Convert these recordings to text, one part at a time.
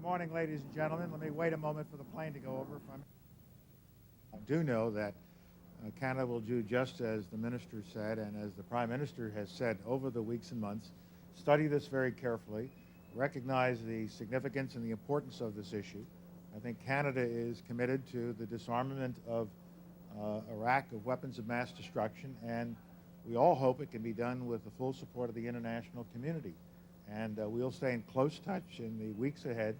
morning, ladies and gentlemen. Let me wait a moment for the plane to go over. I do know that Canada will do just as the minister said and as the Prime Minister has said over the weeks and months, study this very carefully, recognize the significance and the importance of this issue. I think Canada is committed to the disarmament of Iraq of weapons of mass destruction, and we all hope it can be done with the full support of the international community. And we'll stay in close touch in the weeks ahead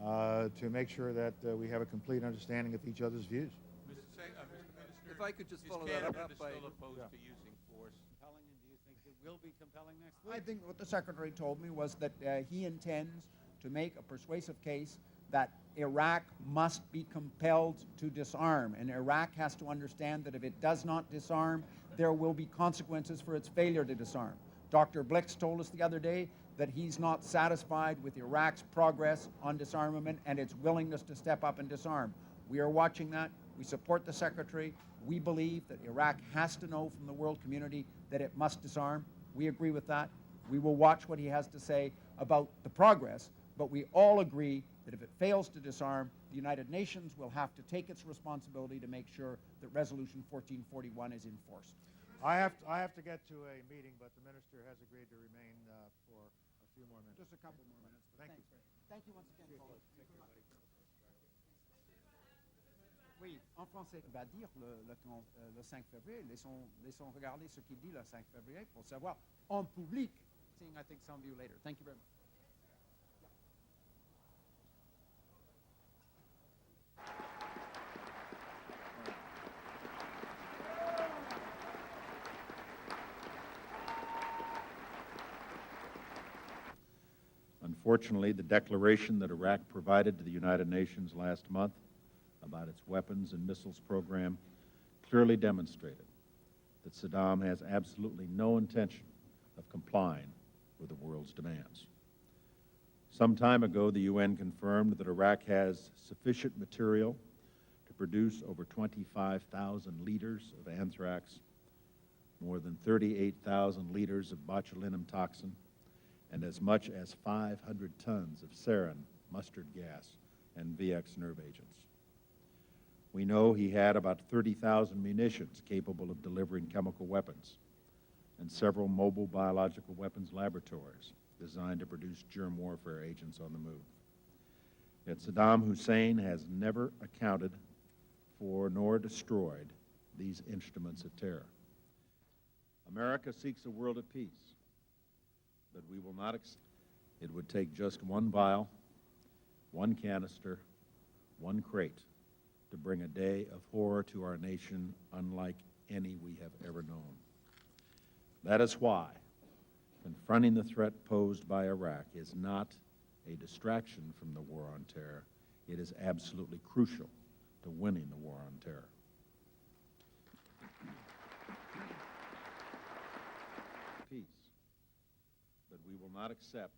to make sure that we have a complete understanding of each other's views. Mr. Minister, if I could just follow Canada that up by... still opposed to using force? Compelling, and do you think it will be compelling next week? I think what the Secretary told me was that he intends to make a persuasive case that Iraq must be compelled to disarm, and Iraq has to understand that if it does not disarm, there will be consequences for its failure to disarm. Dr. Blix told us the other day that he's not satisfied with Iraq's progress on disarmament and its willingness to step up and disarm. We are watching that. We support the Secretary. We believe that Iraq has to know from the world community that it must disarm. We agree with that. We will watch what he has to say about the progress, but we all agree that if it fails to disarm, the United Nations will have to take its responsibility to make sure that Resolution 1441 is enforced. I have to get to a meeting, but the minister has agreed to remain for a few more minutes. Just a couple more minutes. Thank you. Thank you once again, Colin. Oui, en français. Va dire le 5 février. Laissons regarder ce qu'il dit le 5 février pour savoir en public. Seeing, I think, some of you later. Thank you very much. Unfortunately, the declaration that Iraq provided to the United Nations last month about its weapons and missiles program clearly demonstrated that Saddam has absolutely no intention of complying with the world's demands. Some time ago, the UN confirmed that Iraq has sufficient material to produce over 25,000 liters of anthrax, more than 38,000 liters of botulinum toxin, and as much as 500 tons of sarin, mustard gas, and VX nerve agents. We know he had about 30,000 munitions capable of delivering chemical weapons and several mobile biological weapons laboratories designed to produce germ warfare agents on the move. Yet Saddam Hussein has never accounted for nor destroyed these instruments of terror. America seeks a world of peace, but we will not it would take just one vial, one canister, one crate to bring a day of horror to our nation unlike any we have ever known. That is why confronting the threat posed by Iraq is not a distraction from the war on terror. It is absolutely crucial to winning the war on terror. Peace. But we will not accept